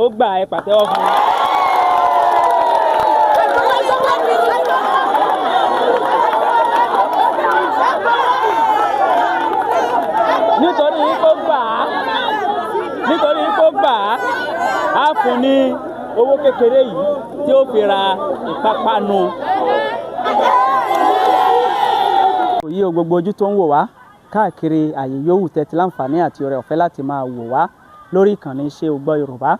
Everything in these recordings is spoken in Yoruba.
ó gbà ẹ pàtẹ́wọ́ fún un. nítorí kó gbà á á fún ní owó kékeré yìí tí ó fi ra ìpápánu. òye o gbogbo ojú tó ń wò wá káàkiri àyè yòówù tẹ́tí láǹfààní àti oore ọ̀fẹ́ láti máa wò wá lórí ìkànnì Ṣé o gbọ́ Yorùbá.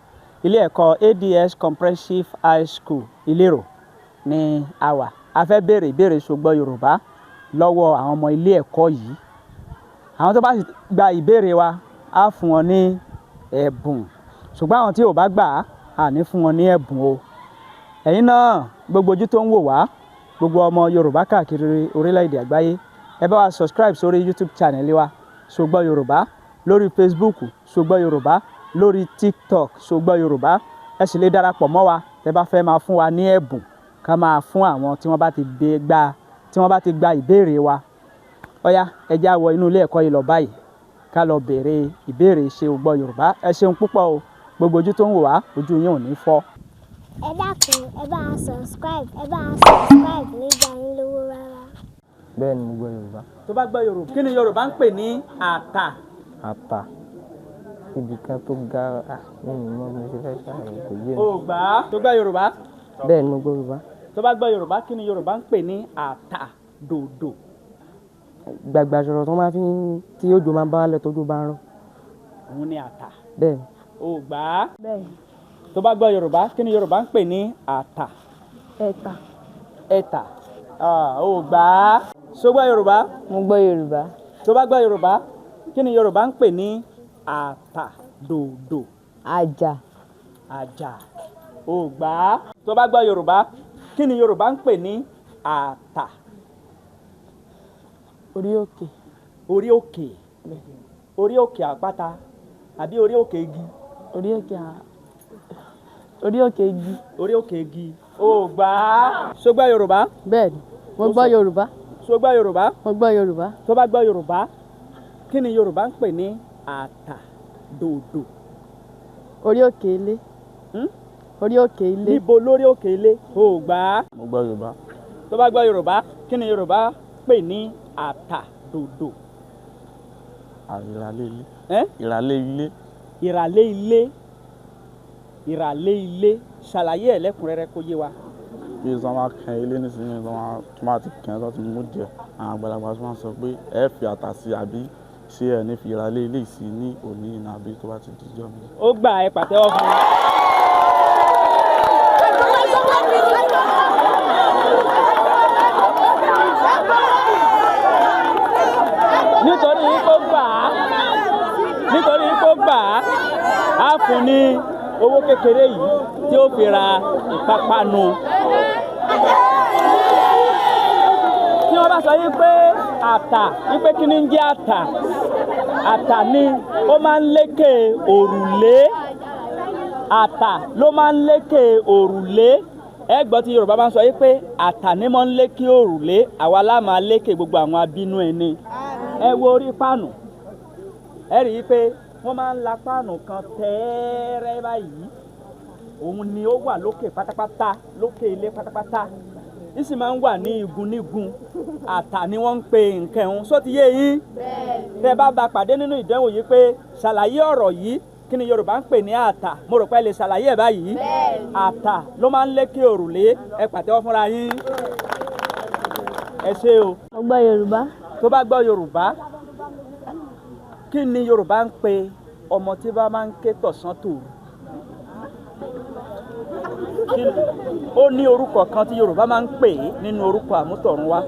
ilé ẹ̀kọ́ ADS Comprehensive High School Ìlérò ní a wà. a fẹ́ béèrè ìbéèrè Ṣé o gbọ́ Yorùbá lọ́wọ́ àwọn ọmọ ilé ẹ̀kọ́ yìí. àwọn tó bá sì gba ìbéèrè wa á fún wọn ní ẹ̀bùn, ṣùgbọ́n àwọn tí ò bá gbà á ní fún wọn ní ẹ̀bùn o. ẹ̀yin náà gbogbo ojú tó ń wò wá, gbogbo ọmọ Yorùbá káàkiri orílẹ̀-èdè àgbáyé, ẹ bá wa subscribe sórí YouTube channel wa Ṣé o gbọ́ Yorùbá, lórí Facebook Ṣé o gbọ́ Yorùbá, lórí TikTok Ṣé o gbọ́ Yorùbá. ẹ sì lè darapọ̀ mọ́ wa tẹ́ bá fẹ́ máa fún wa ní ẹ̀bùn ká máa fún àwọn tí wọ́n bá ti gba ìbéèrè wa. ọ̀yá ẹ já wọ inú ilé ẹ̀kọ́ yìí lọ báyìí ká lọ béèrè ìbéèrè Ṣé o gbọ́ Yorùbá. ẹ ṣeun púpọ̀ o, gbogbo ojú tó ń wò wá ojú yín ò ní fọ́. ẹ dákun ẹ bá a subscribe nígbà yín lówó rárá. bẹ́ẹ̀ ni mo gbọ́ Yorùbá. tó bá gbọ́ Yorùbá, kí ni Yorùbá ń pè ní àtà? àtà ibi kan tó ga nínú mọ́ mi ṣe fẹ́ ṣàlàyé kò yé mi. o gbà á. tó gbọ́ Yorùbá. bẹ́ẹ̀ ni mo gbọ́ Yorùbá. tó bá gbọ́ Yorùbá, kí ni Yorùbá ń pè ní àtà dòdò? gbàgbà sọ̀rọ̀ tó máa fi tí òjò máa bá wálẹ̀ tójú bá ń rọ̀. òun ni àtà. bẹ́ẹ̀ ni. o gbà á. bẹ́ẹ̀ tó bá gbọ́ Yorùbá, kí ni Yorùbá ń pè ní àtà? ẹ̀ta. ẹ̀tà. o gbà á. tó gbọ́ Yorùbá. mo gbọ́ Yorùbá. tó bá gbọ́ Yorùbá, kí ni Yorùbá ń pè ní àtà dòdò? àjà. àjà. o gbà á. tó bá gbọ́ Yorùbá, kí ni Yorùbá ń pè ní àtà? orí òkè. orí òkè. orí òkè àpáta àbí orí òkè igi? orí òkè igi. orí òkè igi. o gbà á. ṣó gbọ́ Yorùbá. bẹ́ẹ̀ ni mo gbọ́ Yorùbá. ṣó gbọ́ Yorùbá. mo gbọ́ Yorùbá. tó bá gbọ́ Yorùbá, kí ni Yorùbá ń pè ní àtà dòdò? orí òkè ilé. orí òkè ilé. níbo lórí òkè ilé? o gbà á. mo gbọ́ Yorùbá. tó bá gbọ́ Yorùbá, kí ni Yorùbá pè ní àtà dòdò? ìràlé ilé. Ẹ́? ìràlé ilé. ìràlé ilé. ìràlé ilé. ṣàlàyé ẹ̀ lẹ́kùnrẹ́rẹ́ kó yé wa. bí wọ́n máa kẹ́ ilé nísìnyí tó máa ti kẹ́ tó ti mú díẹ̀ àwọn àgbàlagbà tó máa sọ pé ẹ fi àtà sí àbí ṣé ẹ ní fi ìràlé ilé sí ní òní àbí tó bá ti dijọ́ mi. ó gbà ẹ pàtẹ́wọ́ fún un. nítorí kó gbà á fún ní owó kékeré yìí tí ó fi ra ìpápánu. tí wọ́n bá sọ yí pé àtà, wípé kí ni ń jẹ́ àtà? àtà ni ó máa ń lékè òrùlé. àtà ló máa ń lékè òrùlé. ẹ gbọ́ tí Yorùbá bá ń sọ yí pé àtà ni máa ń lékè òrùlé, àwa la máa lékè gbogbo àwọn abínú ẹni. ẹ wo orí páànù, ẹ rí i pé wọ́n máa ń la páànù kan tẹ́ẹ́rẹ́ báyìí, òun ni ó wà lókè pátápátá, lókè ilé pátápátá, ìsì máa ń wà ní igun nígun. àtà ni wọ́n ń pe nǹkan ẹ̀hún. só ti yé yín? tẹ́ bá bá pàdé nínú ìdánwò yìí pé ṣàlàyé ọ̀rọ̀ yìí, kí ni Yorùbá ń pè ní àtà? mo rò pé ẹ lè ṣàlàyé ẹ̀ báyìí. àtà ló máa ń lékè òrùlé. ẹ pàtẹ́wọ́ fúnra yín. ẹ ṣé o. mo gbọ́ Yorùbá. tó bá gbọ́ Yorùbá, kí ni Yorùbá ń pe ọmọ tí bá máa ń ké tọ̀sán tòru? ó ní orúkọ kan tí Yorùbá máa ń pè é nínú orúkọ àmútọ̀runwá.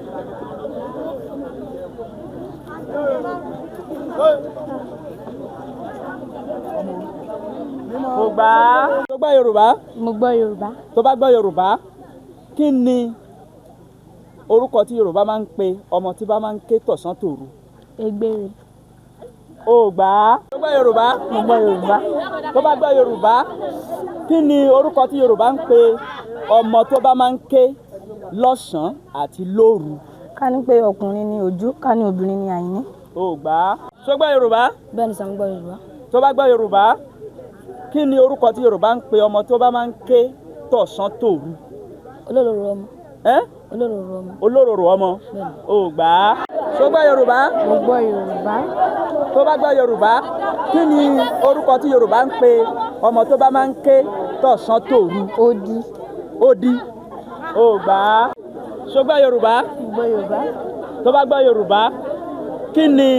kò gbà á. tó gbọ́ Yorùbá. mo gbọ́ Yorùbá. tó bá gbọ́ Yorùbá, kí ni orúkọ tí Yorùbá máa ń pe ọmọ tí bá máa ń ké tọ̀sán tòru? Egbére. o gbà á. tó gbọ́ Yorùbá. mo gbọ́ Yorùbá. tó bá gbọ́ Yorùbá, kí ni orúkọ tí Yorùbá ń pe ọmọ tó bá máa ń ké lọ́sàn-án àti lóru? ká ní pé ọkùnrin ni Òjú, ká ní obìnrin ni Àyìní. o gbà á. tó gbọ́ Yorùbá. bẹ́ẹ̀ ni sà mo gbọ́ Yorùbá. tó bá gbọ́ Yorùbá, kí ni orúkọ tí Yorùbá ń pe ọmọ tó bá máa ń ké tọ̀sán tòru? olóróró ọmọ. ẹ́ olóróró ọmọ. olóróró ọmọ. ò gbà á. tó gbọ́ Yorùbá? mo gbọ́ Yorùbá. tó bá gbọ́ Yorùbá kí ni orúkọ tí Yorùbá ń pe ọmọ tó bá máa ń ké tọ̀sán tòru? odi. odi. ò gbà á. tó gbọ́ Yorùbá? mo gbọ́ Yorùbá. tó bá gbọ́ Yorùbá kí ni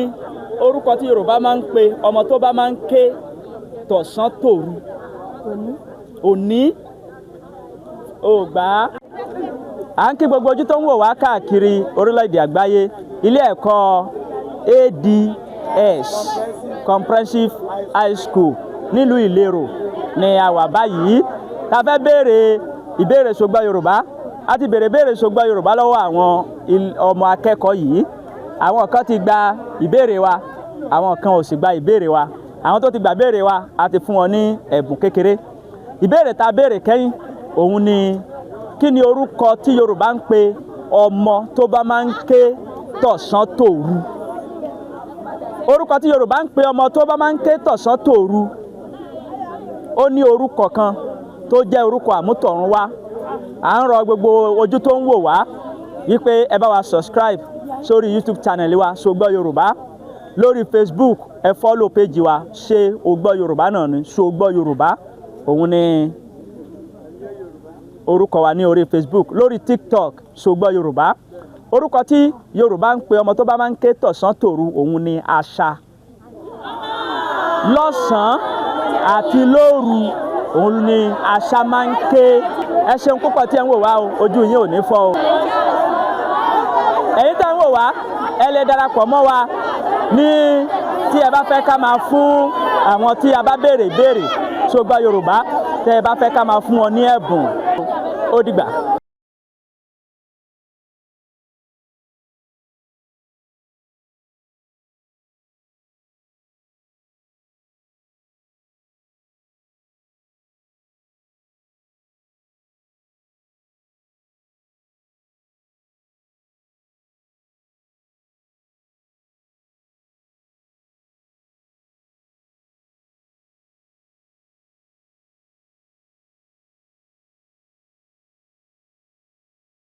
orúkọ tí Yorùbá máa ń pe ọmọ tó bá máa ń ké tọ̀sán tòru? òní. òní. ò gbà á. à ń kí gbogbo ojú tó ń wò wá káàkiri orílẹ̀-èdè àgbáyé. ilé ẹ̀kọ́ ADS Comprehensive High School nílùú Ìlérò ni a wà báyìí. ta fẹ́ béèrè ìbéèrè ṣògbọ́ Yorùbá. a ti béèrè béèrè ṣògbọ́ Yorùbá lọ́wọ́ àwọn ọmọ akẹ́kọ̀ọ́ yìí. àwọn kan ti gba ìbéèrè wa, àwọn kan ò sì gba ìbéèrè wa. àwọn tó ti gba ìbéèrè wa a ti fún wọn ní ẹ̀bùn kékeré. ìbéèrè ta béèrè kẹ́yìn òun ni kí ni orúkọ tí Yorùbá ń pe ọmọ tó bá máa ń ké tọ̀sán tòru? orúkọ tí Yorùbá ń pe ọmọ tó bá máa ń ké tọ̀sán tòru ó ní orúkọ kan tó jẹ́ orúkọ àmútọ̀runwá. à ń rọ gbogbo ojú tó ń wò wá wípé ẹ bá wa subscribe sórí YouTube channel wa Ṣògbọ́ Yorùbá, lórí Facebook ẹ follow page wa Ṣé o gbọ́ Yorùbá náà ni Ṣògbọ́ Yorùbá òun ni orúkọ wa ní orí Facebook, lórí TikTok Ṣògbọ́ Yorùbá. orúkọ tí Yorùbá ń pe ọmọ tó bá máa ń ké tọ̀sán tòru òun ni àṣà. lọ́sàn-án àti lóru òun ni àṣà máa ń ké. ẹ ṣeun púpọ̀ tí ẹ ń wò wá o, ojú yín ò ní fọ́ o. ẹ̀yin tá ń wò wá ẹ lè darapọ̀ mọ́ wa ní tí ẹ bá fẹ́ ká máa fún àwọn tí a bá béèrè béèrè Ṣògbọ́ Yorùbá, tẹ́ ẹ bá fẹ́ ká máa fún wọn ní ẹ̀bùn. ó dìgbà.